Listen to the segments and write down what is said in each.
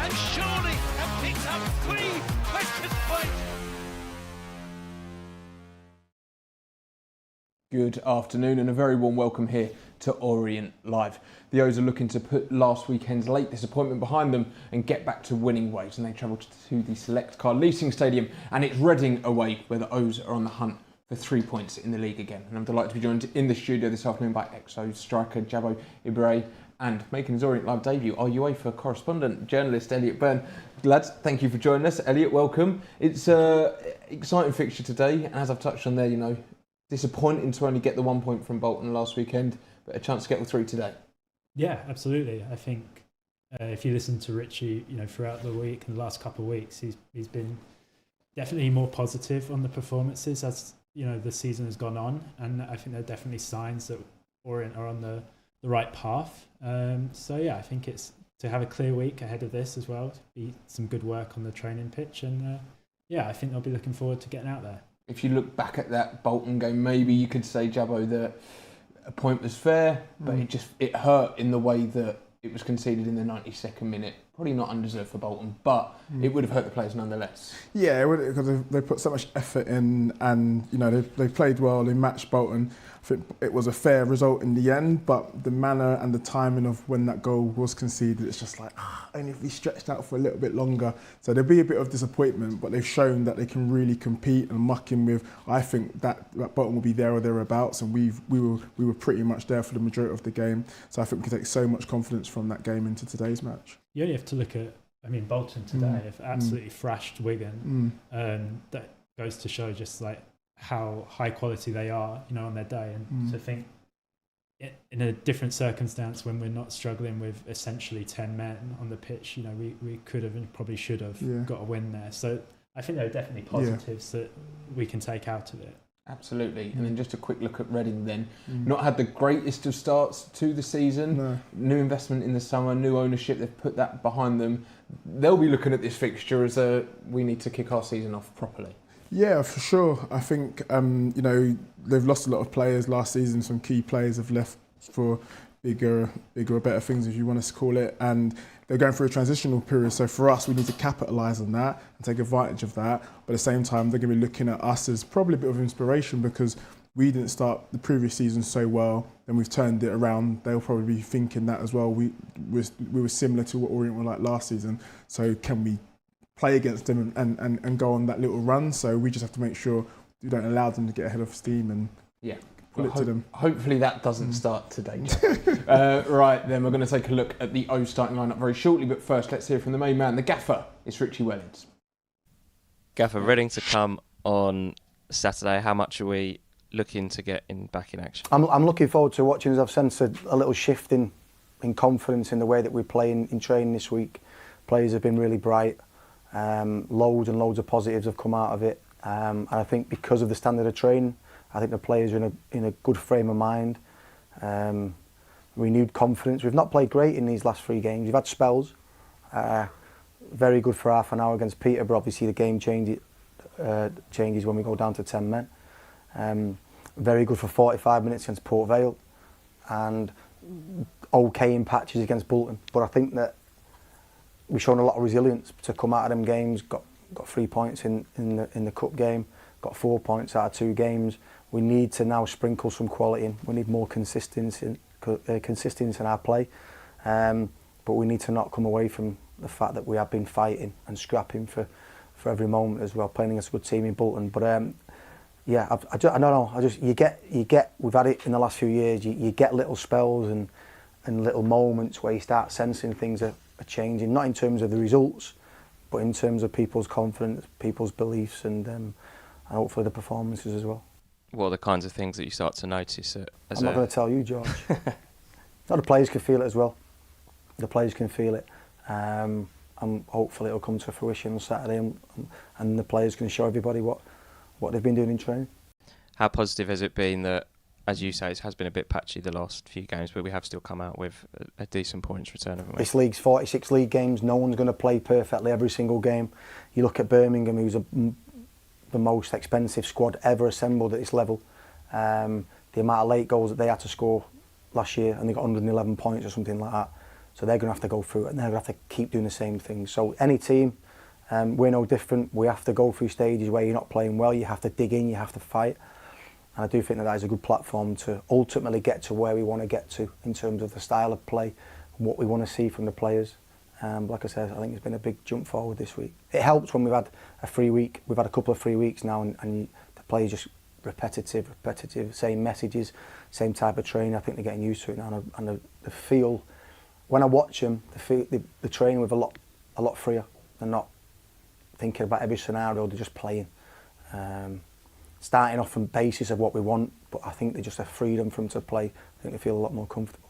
and surely have picked up 3 precious points. Good afternoon and a very warm welcome here to Orient Live. The O's are looking to put last weekend's late disappointment behind them and get back to winning ways, and they travel to the Select Car Leasing Stadium, and it's Reading away where the O's are on the hunt for 3 points in the league again. And I'm delighted to be joined in the studio this afternoon by ex-O's striker Jabo Ibrahim and making his Orient Live debut, our UEFA correspondent, journalist Elliot Byrne. Lads, thank you for joining us. Elliot, welcome. It's an exciting fixture today, and as I've touched on there, disappointing to only get the 1 point from Bolton last weekend, but a chance to get all 3 today. Yeah, absolutely. I think if you listen to Richie, throughout the week and the last couple of weeks, he's been definitely more positive on the performances as the season has gone on, and I think there are definitely signs that Orient are on the right path. I think it's to have a clear week ahead of this as well. Be some good work on the training pitch, and I think they'll be looking forward to getting out there. If you look back at that Bolton game, maybe you could say, Jabo, that a point was fair, but it hurt in the way that it was conceded in the 92nd minute. Probably not undeserved for Bolton, but it would have hurt the players nonetheless. Yeah, because they put so much effort in, and they played well. They matched Bolton. I think it was a fair result in the end, but the manner and the timing of when that goal was conceded, it's just like, only if we stretched out for a little bit longer. So there'll be a bit of disappointment, but they've shown that they can really compete and muck in with. I think that Bolton will be there or thereabouts, and we were pretty much there for the majority of the game. So I think we can take so much confidence from that game into today's match. You only have to look at, Bolton today have absolutely thrashed Wigan. That goes to show just like how high quality they are, on their day. And to think in a different circumstance when we're not struggling with essentially 10 men on the pitch, we could have and probably should have got a win there. So I think there are definitely positives that we can take out of it. Absolutely. And then just a quick look at Reading then. Not had the greatest of starts to the season. No. New investment in the summer, new ownership, they've put that behind them. They'll be looking at this fixture as we need to kick our season off properly. Yeah, for sure. I think, they've lost a lot of players last season. Some key players have left for bigger or better things, if you want to call it. And they're going through a transitional period. So for us, we need to capitalise on that and take advantage of that. But at the same time, they're going to be looking at us as probably a bit of inspiration because we didn't start the previous season so well. Then we've turned it around. They'll probably be thinking that as well. We were similar to what Orient were like last season. So can we play against them and go on that little run? So we just have to make sure we don't allow them to get ahead of steam and pull it to them. Hopefully that doesn't start today. Right, then we're going to take a look at the O starting lineup very shortly, but first let's hear from the main man, the gaffer. It's Richie Wellens. Gaffer, Reading to come on Saturday. How much are we looking to get back in action? I'm looking forward to watching, as I've sensed a little shift in confidence in the way that we're playing in training this week. Players have been really bright. Loads and loads of positives have come out of it, and I think because of the standard of training, I think the players are in a good frame of mind, renewed confidence. We've not played great in these last 3 games. We've had spells, very good for half an hour against Peterborough. Obviously the game changes when we go down to 10 men. Very good for 45 minutes against Port Vale, and okay in patches against Bolton. But I think that we've shown a lot of resilience to come out of them games. Got 3 points in the cup game. Got 4 points out of 2 games. We need to now sprinkle some quality in. We need more consistency in our play. But we need to not come away from the fact that we have been fighting and scrapping for every moment as well, playing against a good team in Bolton. But I don't know. You get. We've had it in the last few years. You get little spells and little moments where you start sensing things are changing, not in terms of the results, but in terms of people's confidence, people's beliefs, and hopefully the performances as well. What are the kinds of things that you start to notice? I'm not going to tell you, George. No, the players can feel it as well. The players can feel it, and hopefully it'll come to fruition on Saturday, and the players can show everybody what they've been doing in training. How positive has it been that, as you say, it has been a bit patchy the last few games, but we have still come out with a decent points return, haven't we? This league's 46 league games. No one's going to play perfectly every single game. You look at Birmingham, who's the most expensive squad ever assembled at this level. The amount of late goals that they had to score last year, and they got 111 points or something like that. So they're going to have to go through it, and they're going to have to keep doing the same thing. So any team, we're no different. We have to go through stages where you're not playing well. You have to dig in, you have to fight. And I do think that is a good platform to ultimately get to where we want to get to in terms of the style of play, what we want to see from the players. Like I said, I think it's been a big jump forward this week. It helps when we've had a free week. We've had a couple of free weeks now, and the players just repetitive, same messages, same type of training. I think they're getting used to it now, and the feel, when I watch them, the training with a lot freer. They're not thinking about every scenario, they're just playing. Starting off from basis of what we want, but I think they just have freedom from to play. I think they feel a lot more comfortable.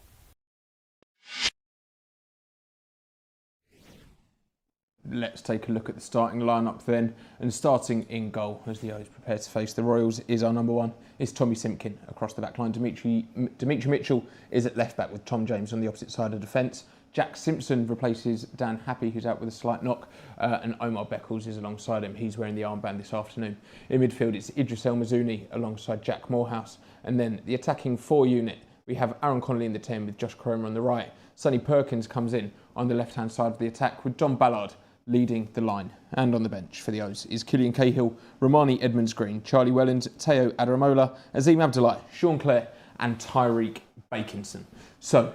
Let's take a look at the starting lineup then. And starting in goal, as the O's prepare to face the Royals, is our number one. It's Tommy Simpkin across the back line. Dimitri Mitchell is at left back with Tom James on the opposite side of defence. Jack Simpson replaces Dan Happy, who's out with a slight knock, and Omar Beckles is alongside him. He's wearing the armband this afternoon. In midfield, it's Idris El Mazouni alongside Jack Morehouse. And then the attacking 4 unit, we have Aaron Connolly in the 10 with Josh Coroma on the right. Sonny Perkins comes in on the left-hand side of the attack with Don Ballard leading the line. And on the bench for the O's is Killian Cahill, Romani Edmonds-Green, Charlie Welland, Teo Adaramola, Azim Abdullahi, Sean Clare and Tyreek Bakinson. So,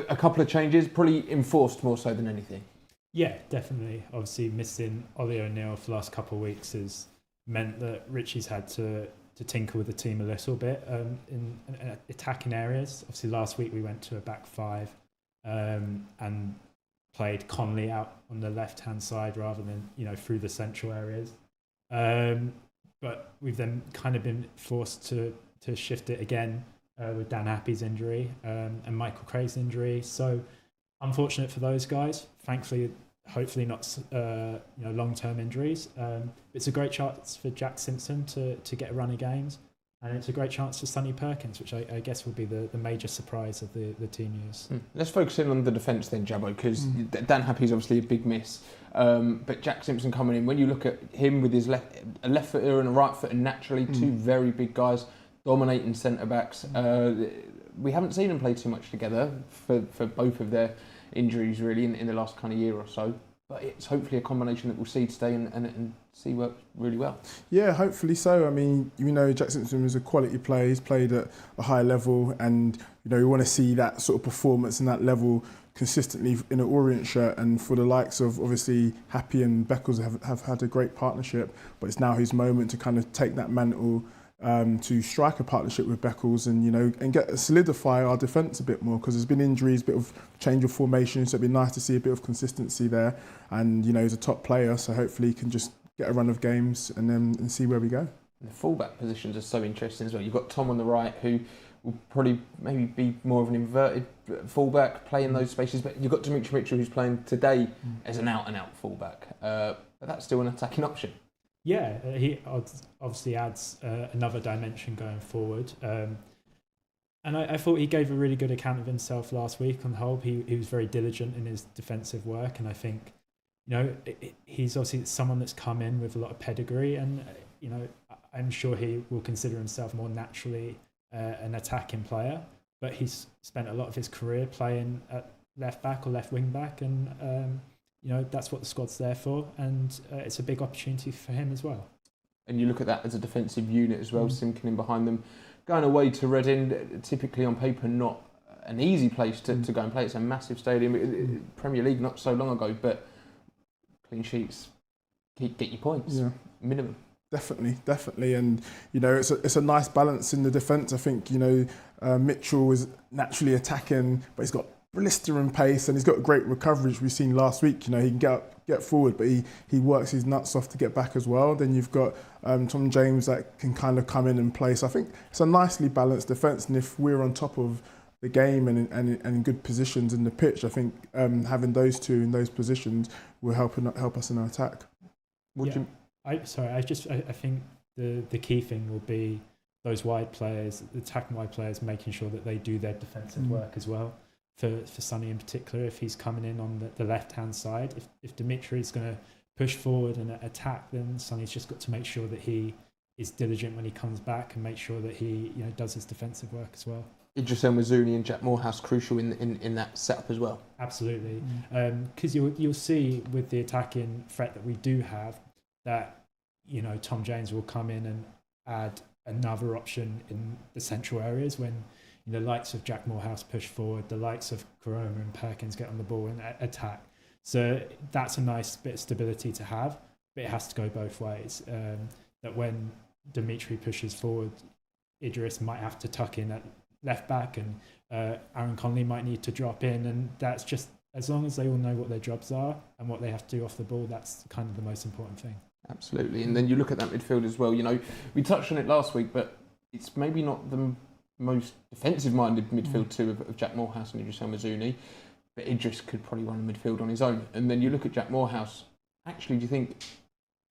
a couple of changes, probably enforced more so than anything. Yeah, definitely. Obviously, missing Ollie O'Neill for the last couple of weeks has meant that Richie's had to tinker with the team a little bit in attacking areas. Obviously, last week we went to a back 5 and played Connolly out on the left-hand side rather than through the central areas. But we've then kind of been forced to shift it again with Dan Happy's injury and Michael Craig's injury. So unfortunate for those guys. Thankfully, hopefully not long-term injuries. It's a great chance for Jack Simpson to get a run of games. And it's a great chance for Sonny Perkins, which I guess will be the major surprise of the team news. Let's focus in on the defence then, Jabbo, because Dan Happy's obviously a big miss. But Jack Simpson coming in, when you look at him with his a left footer and a right footer, naturally two very big guys dominating centre-backs. We haven't seen them play too much together for both of their injuries really in the last kind of year or so. But it's hopefully a combination that we'll see today and see work really well. Yeah, hopefully so. I mean, Jack Simpson is a quality player. He's played at a high level, and we want to see that sort of performance and that level consistently in an Orient shirt. And for the likes of obviously Happy and Beckles have had a great partnership, but it's now his moment to kind of take that mantle. To strike a partnership with Beckles and solidify our defence a bit more, because there's been injuries, a bit of change of formation, so it'd be nice to see a bit of consistency there. And he's a top player, so hopefully he can just get a run of games and see where we go. The fullback positions are so interesting as well. You've got Tom on the right, who will probably maybe be more of an inverted fullback, play in those spaces, but you've got Dimitri Mitchell, who's playing today as an out-and-out fullback, but that's still an attacking option. Yeah, he obviously adds another dimension going forward. And I thought he gave a really good account of himself last week on the whole. He was very diligent in his defensive work, and I think, he's obviously someone that's come in with a lot of pedigree, and, I'm sure he will consider himself more naturally an attacking player, but he's spent a lot of his career playing at left back or left wing back, and that's what the squad's there for, and it's a big opportunity for him as well. And you look at that as a defensive unit as well, Simpkin in behind them. Going away to Reading, typically on paper not an easy place to go and play. It's a massive stadium, Premier League not so long ago, but clean sheets, get your points, minimum. Definitely, and it's a nice balance in the defence. I think Mitchell is naturally attacking, but he's got blistering pace and he's got great recovery, which we've seen last week. He can get forward, but he works his nuts off to get back as well. Then you've got Tom James that can kind of come in and play. So I think it's a nicely balanced defence, and if we're on top of the game and in good positions in the pitch, I think having those two in those positions will help us in our attack. I think the key thing will be those wide players, the attacking wide players, making sure that they do their defensive work as well. For Sonny in particular, if he's coming in on the left-hand side, if Dimitri's going to push forward and attack, then Sonny's just got to make sure that he is diligent when he comes back and make sure that he does his defensive work as well. Idris El-Mazouni and Jack Morehouse crucial in that setup as well? Absolutely, because you'll see with the attacking threat that we do have that, you know, Tom James will come in and add another option in the central areas when, you know, the likes of Jack Morehouse push forward, the likes of Koroma and Perkins get on the ball and attack. So that's a nice bit of stability to have, but it has to go both ways. That when Dimitri pushes forward, Idris might have to tuck in at left back, and Aaron Conley might need to drop in, and that's just, as long as they all know what their jobs are and what they have to do off the ball, that's kind of the most important thing. Absolutely. And then you look at that midfield as well. You know, we touched on it last week, but it's maybe not the most defensive-minded midfield two of Jack Morehouse and Idris El-Mazouni, but Idris could probably run the midfield on his own. And then you look at Jack Morehouse. Actually, do you think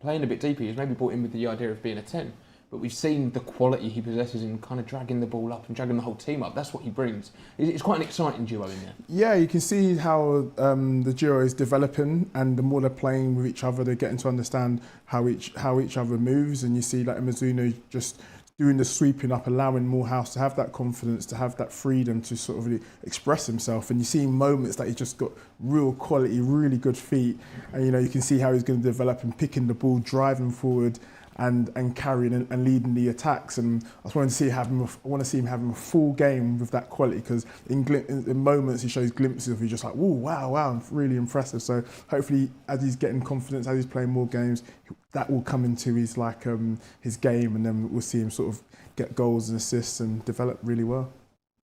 playing a bit deeper, he's maybe brought in with the idea of being a 10, but we've seen the quality he possesses in kind of dragging the ball up and dragging the whole team up. That's what he brings. It's quite an exciting duo in there. Yeah, you can see how the duo is developing, and the more they're playing with each other, they're getting to understand how each other moves. And you see like Mizuno just doing the sweeping up, allowing Morehouse to have that confidence, to have that freedom to sort of really express himself. And you see moments that he's just got real quality, really good feet. And you know, you can see how he's going to develop and picking the ball, driving forward, and carrying and leading the attacks. And I just want to see him having a full game with that quality, because in moments he shows glimpses of he's just like, whoa, wow, really impressive. So hopefully, as he's getting confidence, as he's playing more games, that will come into his his game, and then we'll see him sort of get goals and assists and develop really well.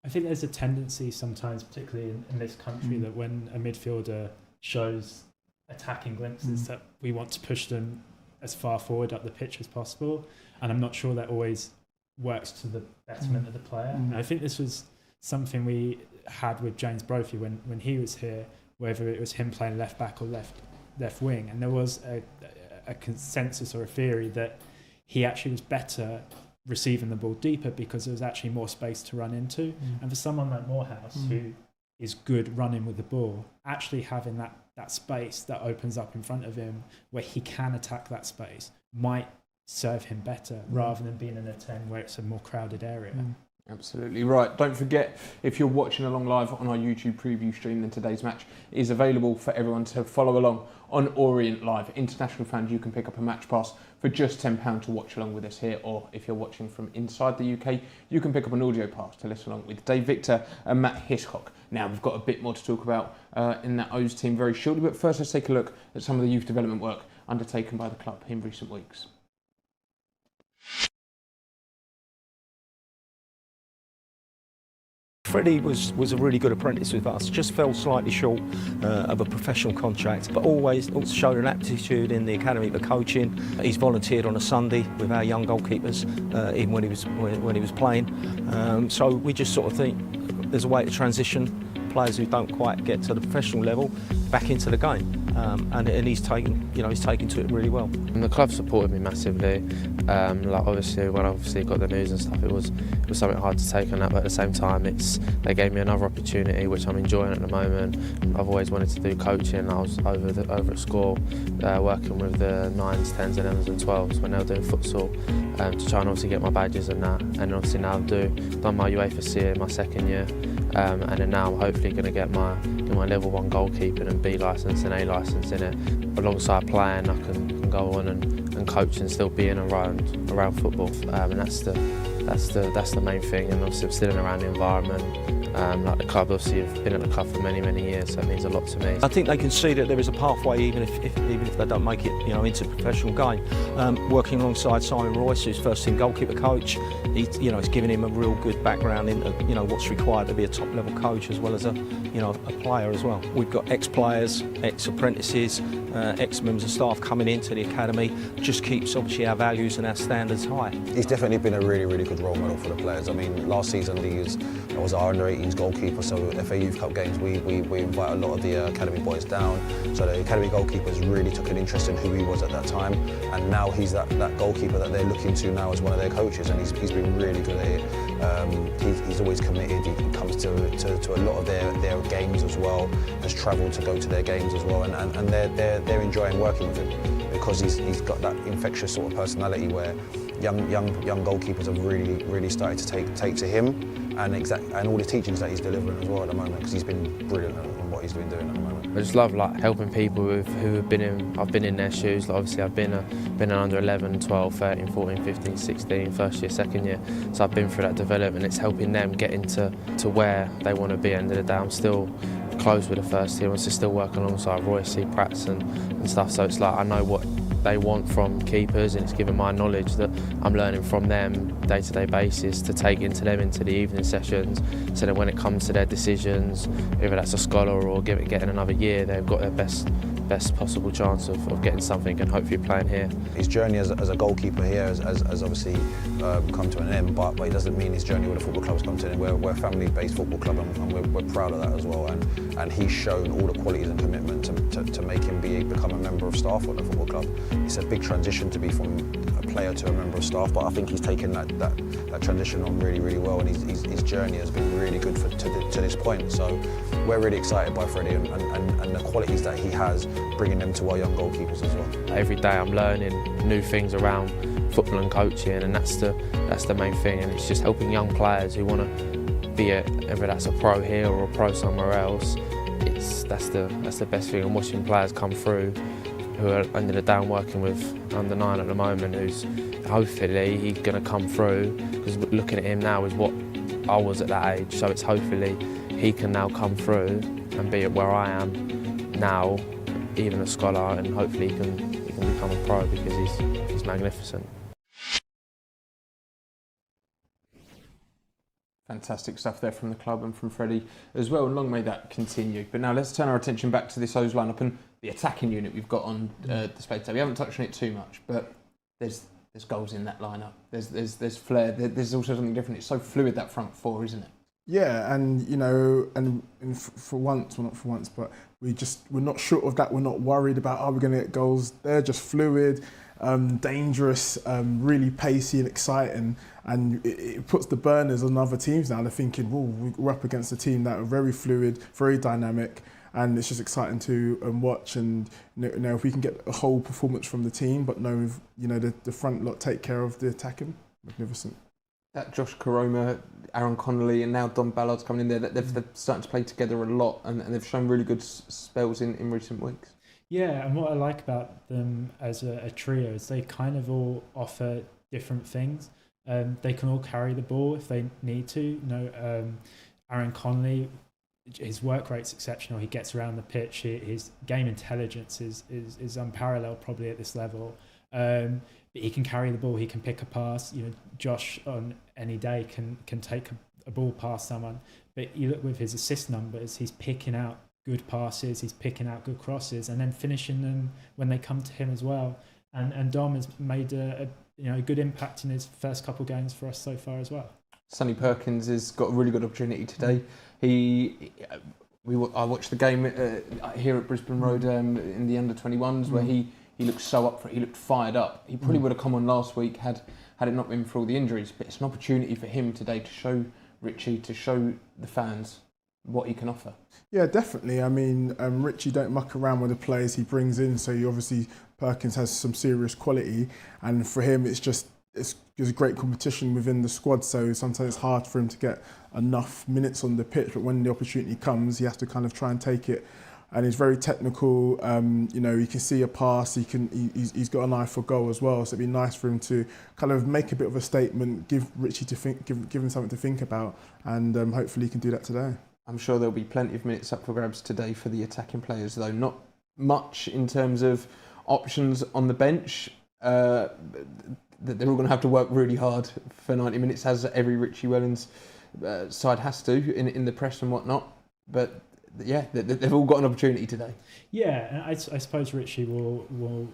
I think there's a tendency sometimes, particularly in this country, that when a midfielder shows attacking glimpses, that we want to push them as far forward up the pitch as possible, and I'm not sure that always works to the betterment of the player. And I think this was something we had with James Brophy when he was here, whether it was him playing left back or left wing, and there was a consensus or a theory that he actually was better receiving the ball deeper because there was actually more space to run into. And for someone like Morehouse, who is good running with the ball, actually having that space that opens up in front of him where he can attack that space might serve him better rather than being in a 10 where it's a more crowded area. Absolutely right. Don't forget, if you're watching along live on our YouTube preview stream, then today's match is available for everyone to follow along on Orient Live. International fans, you can pick up a match pass for just £10 to watch along with us here, or if you're watching from inside the UK, you can pick up an audio pass to listen along with Dave Victor and Matt Hiscock. Now, we've got a bit more to talk about in that O's team very shortly, but first let's take a look at some of the youth development work undertaken by the club in recent weeks. Freddie was a really good apprentice with us, just fell slightly short of a professional contract, but always also showed an aptitude in the academy for coaching. He's volunteered on a Sunday with our young goalkeepers, even when he was playing. So we just sort of think there's a way to transition players who don't quite get to the professional level back into the game, and he's taken to it really well. And the club supported me massively. Obviously when I got the news and stuff, it was something hard to take on that, but at the same time they gave me another opportunity which I'm enjoying at the moment. I've always wanted to do coaching. I was over at school working with the 9s, 10s and 11s and 12s when they were doing futsal, to try and obviously get my badges and that, and obviously now I've done my UEFA C in my second year, and then now I'm hopefully going to get my level 1 goalkeeping and B licence and A licence in it. Alongside playing, I can go on and coach and still be in around football, and that's the main thing. And obviously I'm still in around the environment. Like the club, obviously I've been at the club for many years, so it means a lot to me. I think they can see that there is a pathway, even if they don't make it, into professional game. Working alongside Simon Royce, who's first team goalkeeper coach, it's given him a real good background in what's required to be a top level coach as well as a player as well. We've got ex-players, ex-apprentices, ex-members of staff coming into the academy. Just keeps obviously our values and our standards high. He's definitely been a really good role model for the players. I mean, last season I was our under-18s goalkeeper, so FA Youth Cup games we invite a lot of the academy boys down. So the academy goalkeepers really took an interest in who he was at that time, and now he's that goalkeeper that they're looking to now as one of their coaches, and he's been really good at it. He's always committed. He comes to a lot of their games as well. Has travelled to go to their games as well, and they're enjoying working with him because he's got that infectious sort of personality where young goalkeepers have really started to take to him. and all the teachings that he's delivering as well at the moment, because he's been brilliant on what he's been doing at the moment. I just love like helping people who have been in. I've been in their shoes. Like, obviously, I've been an under 11, 12, 13, 14, 15, 16, first year, second year. So I've been through that development. It's helping them get into where they want to be. End of the day, I'm still close with the first team. I'm still working alongside Royce, Prats and stuff. So it's like I know what they want from keepers, and it's given my knowledge that I'm learning from them day-to-day basis to take into the evening sessions, so that when it comes to their decisions, whether that's a scholar or getting another year, they've got their best possible chance of getting something and hopefully playing here. His journey as a goalkeeper here has obviously come to an end, but it doesn't mean his journey with the football club has come to an end. We're a family-based football club, and we're proud of that as well. And he's shown all the qualities and commitment to make him become a member of staff at the football club. It's a big transition to be from a player to a member of staff, but I think he's taken that transition on really, really well, and his journey has been really good to this point. So we're really excited by Freddie and the qualities that he has, bringing them to our young goalkeepers as well. Every day I'm learning new things around football and coaching, and that's the main thing. And it's just helping young players who want to be whether that's a pro here or a pro somewhere else. That's the best thing. I'm watching players come through who are under the down working with under 9 at the moment, who's hopefully he's going to come through, because looking at him now is what I was at that age. So it's hopefully he can now come through and be at where I am now, even a scholar, and hopefully he can become a pro, because he's magnificent. Fantastic stuff there from the club and from Freddie as well, and long may that continue. But now let's turn our attention back to this O's lineup and the attacking unit we've got on display today. We haven't touched on it too much, but there's goals in that lineup. There's flair. There's also something different. It's so fluid, that front four, isn't it? Yeah, and you know, and for once, well, not for once, but we're not short of that. We're not worried about we're going to get goals. They're just fluid, dangerous, really pacey and exciting, and it puts the burners on other teams now. They're thinking, well, we're up against a team that are very fluid, very dynamic, and it's just exciting to watch. And you know, if we can get a whole performance from the team, but know, you know, the front lot take care of the attacking, magnificent. That Josh Koroma, Aaron Connolly, and now Don Ballard's coming in there. They're starting to play together a lot, and they've shown really good spells in recent weeks. Yeah, and what I like about them as a trio is they kind of all offer different things. They can all carry the ball if they need to. You know, Aaron Connolly, his work rate's exceptional. He gets around the pitch. His game intelligence is unparalleled probably at this level. But he can carry the ball. He can pick a pass. You know, Josh on any day can take a ball past someone. But you look with his assist numbers, he's picking out good passes. He's picking out good crosses and then finishing them when they come to him as well. And Dom has made a good impact in his first couple of games for us so far as well. Sonny Perkins has got a really good opportunity today. I watched the game here at Brisbane Road in the under-21s where he looked so up for it. He looked fired up. He probably would have come on last week had it not been for all the injuries. But it's an opportunity for him today to show Richie, to show the fans what he can offer. Yeah, definitely. I mean, Richie don't muck around with the players he brings in. So obviously Perkins has some serious quality, and for him it's a great competition within the squad. So sometimes it's hard for him to get enough minutes on the pitch. But when the opportunity comes, he has to kind of try and take it. And he's very technical. You know, he can see a pass. He's got an eye for goal as well. So it'd be nice for him to kind of make a bit of a statement, give Richie give him something to think about, and hopefully he can do that today. I'm sure there'll be plenty of minutes up for grabs today for the attacking players, though not much in terms of options on the bench. That they're all going to have to work really hard for 90 minutes, as every Richie Wellens side has to in the press and whatnot. But yeah, they've all got an opportunity today. Yeah, and I suppose Richie will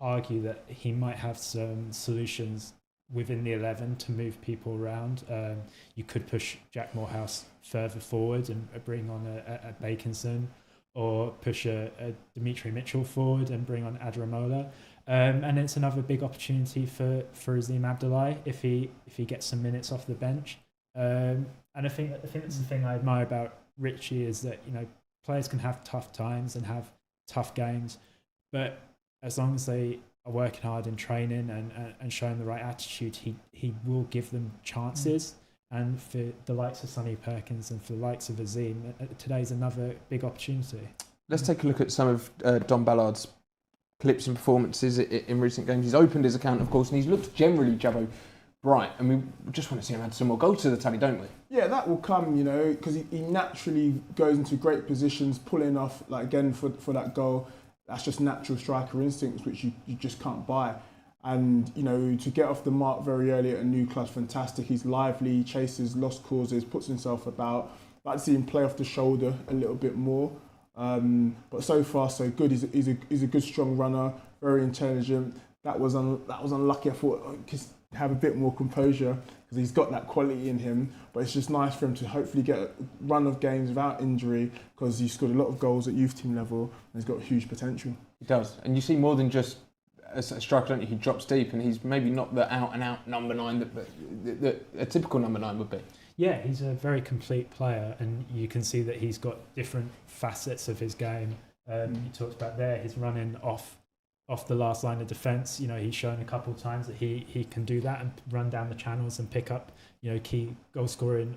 argue that he might have some solutions within the 11 to move people around. You could push Jack Morehouse further forward and bring on a Bakinson, or push a Dimitri Mitchell forward and bring on Adramola. And it's another big opportunity for Azim Abdullahi if he gets some minutes off the bench. And I think that's the thing I admire about Richie, is that, you know, players can have tough times and have tough games, but as long as they are working hard in training and showing the right attitude, he will give them chances. And for the likes of Sonny Perkins and for the likes of Azim, today's another big opportunity. Let's take a look at some of Don Ballard's clips and performances in recent games. He's opened his account, of course, and he's looked generally, Jabbo, bright. And we just want to see him add some more goals to the tally, don't we? Yeah, that will come, you know, because he naturally goes into great positions, pulling off, like, again, for that goal. That's just natural striker instincts, which you just can't buy. And, you know, to get off the mark very early at a new club's fantastic. He's lively, chases lost causes, puts himself about. I'd like to see him play off the shoulder a little bit more. But so far, so good. He's a good, strong runner, very intelligent. That was unlucky. I thought he could have a bit more composure because he's got that quality in him. But it's just nice for him to hopefully get a run of games without injury because he scored a lot of goals at youth team level and he's got huge potential. He does. And you see more than just a striker, don't you? He drops deep and he's maybe not the out-and-out number 9 that a typical number 9 would be. Yeah, he's a very complete player, and you can see that he's got different facets of his game. You talked about there his running off the last line of defence. You know, he's shown a couple of times that he can do that and run down the channels and pick up, you know, key goal scoring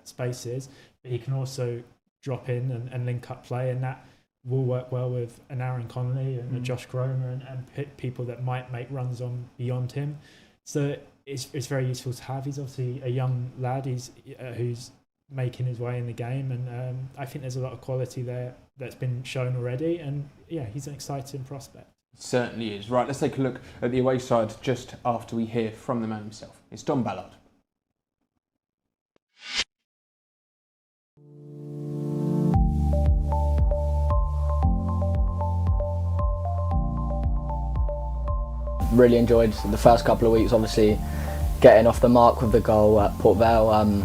spaces. But he can also drop in and link up play, and that will work well with an Aaron Connolly and a Josh Cromer and people that might make runs on beyond him. So it's very useful to have. He's obviously a young lad. Who's making his way in the game, and I think there's a lot of quality there that's been shown already. And yeah, he's an exciting prospect. Certainly is. Right, let's take a look at the away side just after we hear from the man himself. It's Don Ballard. Really enjoyed the first couple of weeks, obviously getting off the mark with the goal at Port Vale.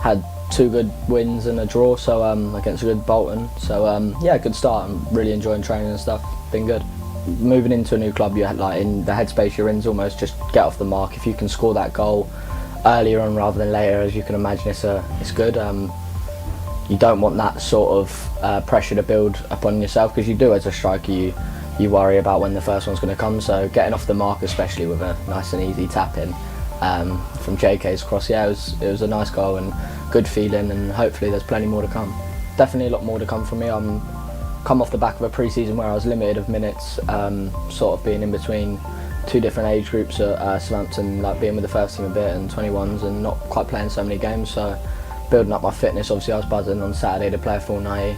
Had 2 good wins and a draw, so against a good Bolton. So yeah, good start. I'm really enjoying training and stuff. Been good. Moving into a new club, you're like in the headspace you're in is almost just get off the mark. If you can score that goal earlier on rather than later, as you can imagine, it's good. You don't want that sort of pressure to build upon yourself, because you do as a striker. You worry about when the first one's going to come, so getting off the mark, especially with a nice and easy tap in from JK's cross, yeah, it was a nice goal and good feeling, and hopefully there's plenty more to come. Definitely a lot more to come from me. I'm come off the back of a pre-season where I was limited of minutes, sort of being in between 2 different age groups at Southampton, like being with the first team a bit and 21s and not quite playing so many games, so building up my fitness. Obviously I was buzzing on Saturday to play a full 90.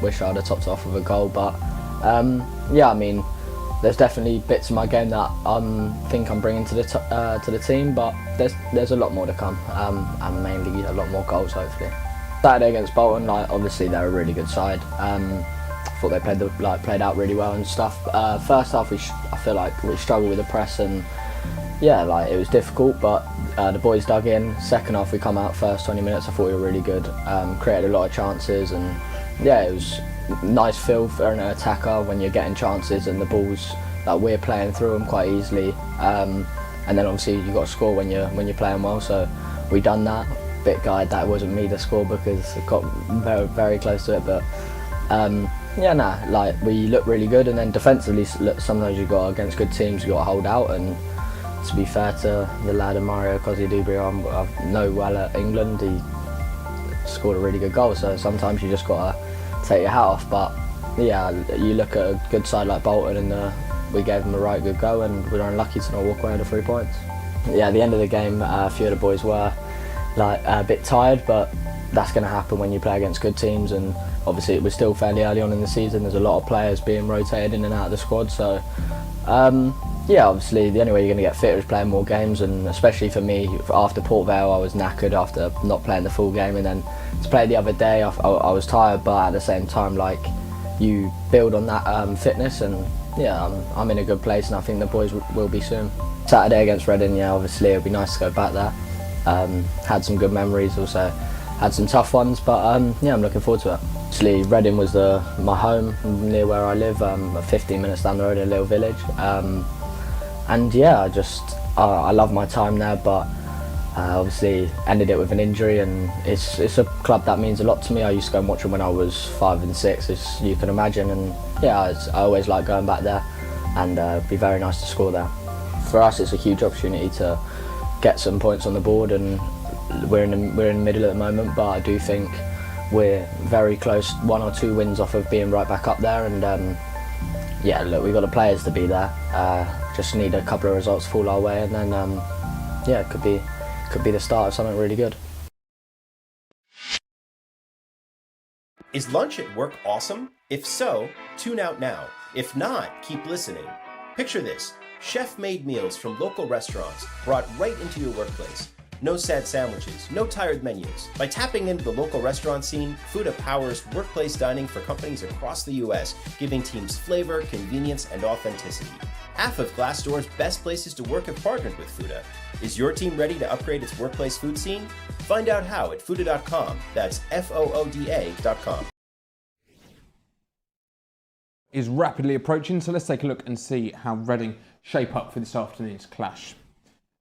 Wish I'd have topped off with a goal, but yeah, I mean, there's definitely bits of my game that I think I'm bringing to the team, but there's a lot more to come, and mainly a lot more goals hopefully. Saturday against Bolton, like obviously they're a really good side. Thought they played out really well and stuff. First half I feel like we struggled with the press, and yeah, like it was difficult, but the boys dug in. Second half we come out, first 20 minutes I thought we were really good. Created a lot of chances, and yeah, it was nice feel for an attacker when you're getting chances and the balls that we're playing through them quite easily, and then obviously you got to score when you're playing well, so we done that. Bit gutted that it wasn't me to score because it got very, very close to it, but yeah, like we look really good, and then defensively sometimes you got against good teams you got to hold out, and to be fair to the lad and Mario Cosi-Dubri, I know well at England, he scored a really good goal, so sometimes you just got to take your hat off. But yeah, you look at a good side like Bolton, and we gave them a right good go, and we were unlucky to not walk away with the 3 points. Yeah, at the end of the game, a few of the boys were like a bit tired, but that's going to happen when you play against good teams, and obviously it was still fairly early on in the season. There's a lot of players being rotated in and out of the squad, so yeah, obviously the only way you're going to get fitter is playing more games, and especially for me, after Port Vale I was knackered after not playing the full game, and then to play the other day I was tired, but at the same time, like, you build on that fitness, and yeah, I'm in a good place, and I think the boys will be soon. Saturday against Reading, yeah, obviously it'll be nice to go back there. Had some good memories, also had some tough ones, but yeah, I'm looking forward to it. Actually, Reading was my home, near where I live, 15 minutes down the road in a little village, and yeah, I love my time there, but obviously ended it with an injury, and it's a club that means a lot to me. I used to go and watch them when I was 5 and 6, as you can imagine, and yeah, I always like going back there, and it'd be very nice to score there. For us, it's a huge opportunity to get some points on the board, and we're in the middle at the moment, but I do think we're very close, 1 or 2 wins off of being right back up there. And yeah, look, we've got the players to be there. Just need a couple of results fall our way, and then yeah, it could be the start of something really good. Is lunch at work awesome? If so, tune out now. If not, keep listening. Picture this: chef-made meals from local restaurants brought right into your workplace. No sad sandwiches, no tired menus. By tapping into the local restaurant scene, Fuda powers workplace dining for companies across the US, giving teams flavor, convenience, and authenticity. Half of Glassdoor's best places to work have partnered with Fuda. Is your team ready to upgrade its workplace food scene? Find out how at Fuda.com. That's FOODA.com. Is rapidly approaching, so let's take a look and see how Reading shape up for this afternoon's clash.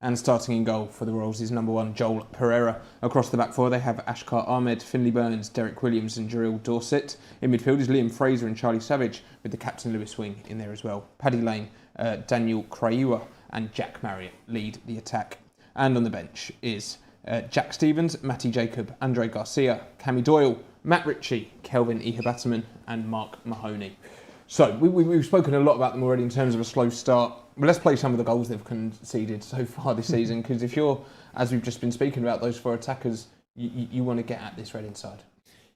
And starting in goal for the Royals is number 1, Joel Pereira. Across the back four, they have Ashkar Ahmed, Finley Burns, Derek Williams and Jarrell Dorset. In midfield is Liam Fraser and Charlie Savage, with the captain Lewis Wing in there as well. Paddy Lane, Daniel Craiua and Jack Marriott lead the attack. And on the bench is Jack Stevens, Matty Jacob, Andre Garcia, Cammy Doyle, Matt Ritchie, Kelvin Ihabataman and Mark Mahoney. So we've spoken a lot about them already in terms of a slow start. But let's play some of the goals they've conceded so far this season, because if you're, as we've just been speaking about, those 4 attackers, you want to get at this Reading side.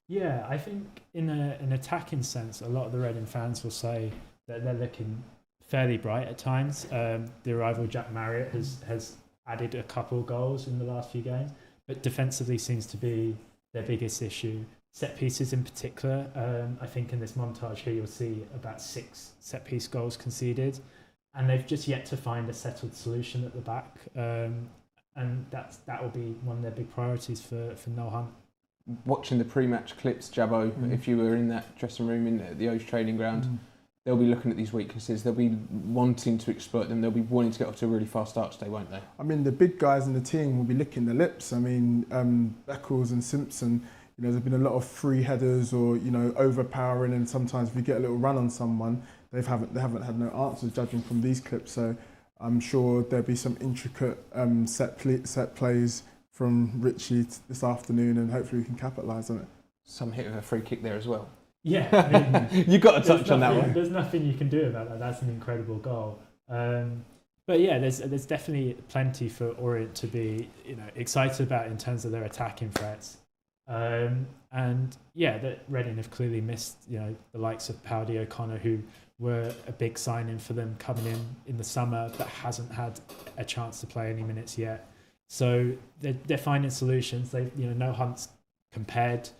Yeah, I think in an attacking sense, a lot of the Reading fans will say that they're looking fairly bright at times. The arrival of Jack Marriott has added a couple of goals in the last few games, but defensively seems to be their biggest issue. Set pieces in particular, I think in this montage here you'll see about 6 set piece goals conceded, and they've just yet to find a settled solution at the back, and that will be one of their big priorities for Noel Hunt. Watching the pre-match clips, Jabbo, if you were in that dressing room in the O's training ground, they'll be looking at these weaknesses, they'll be wanting to exploit them, they'll be wanting to get off to a really fast start today, won't they? I mean, the big guys in the team will be licking their lips. I mean, Beckles and Simpson, you know, there's been a lot of free headers or, you know, overpowering, and sometimes if you get a little run on someone, they haven't had no answers, judging from these clips. So I'm sure there'll be some intricate set plays from Ritchie this afternoon, and hopefully we can capitalise on it. Some hit with a free kick there as well. Yeah, I mean, you've got to touch on that one. There's nothing you can do about that. That's an incredible goal. But yeah, there's definitely plenty for Orient to be, you know, excited about in terms of their attacking threats. And yeah, that Reading have clearly missed, you know, the likes of Powdy O'Connor, who were a big signing for them coming in the summer, but hasn't had a chance to play any minutes yet. So they're finding solutions. Noel Hunt's compared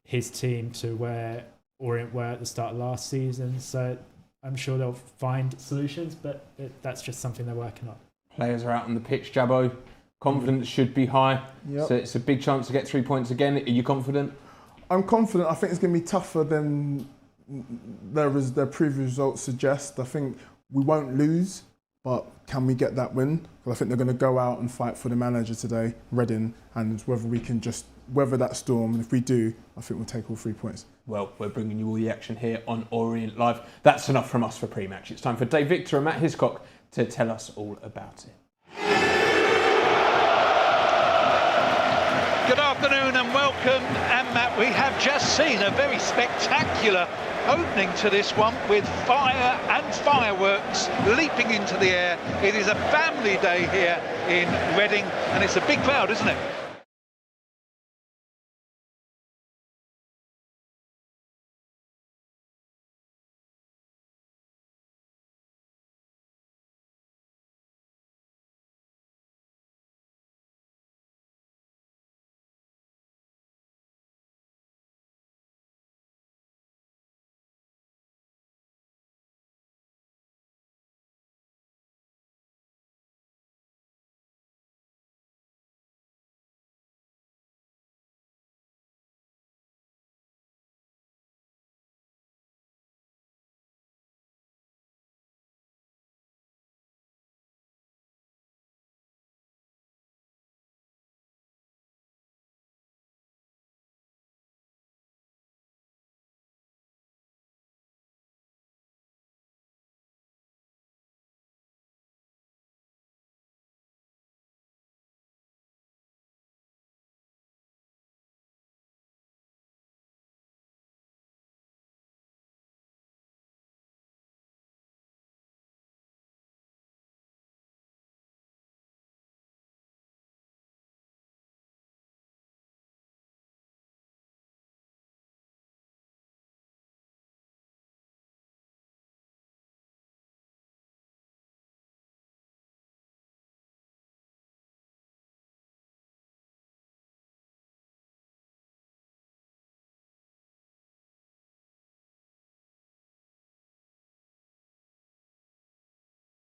his team to where Orient were at the start of last season. So I'm sure they'll find solutions, but that's just something they're working on. Players are out on the pitch, Jabbo. Confidence should be high. Yep. So it's a big chance to get 3 points again. Are you confident? I'm confident. I think it's going to be tougher than their previous results suggest. I think we won't lose, but can we get that win? Because I think they're going to go out and fight for the manager today, Reading, and whether we can just weather that storm. And if we do, I think we'll take all 3 points. Well, we're bringing you all the action here on Orient Live. That's enough from us for pre-match. It's time for Dave Victor and Matt Hiscock to tell us all about it. Good afternoon and welcome. And Matt, we have just seen a very spectacular opening to this one with fire and fireworks leaping into the air. It is a family day here in Reading, and it's a big crowd, isn't it?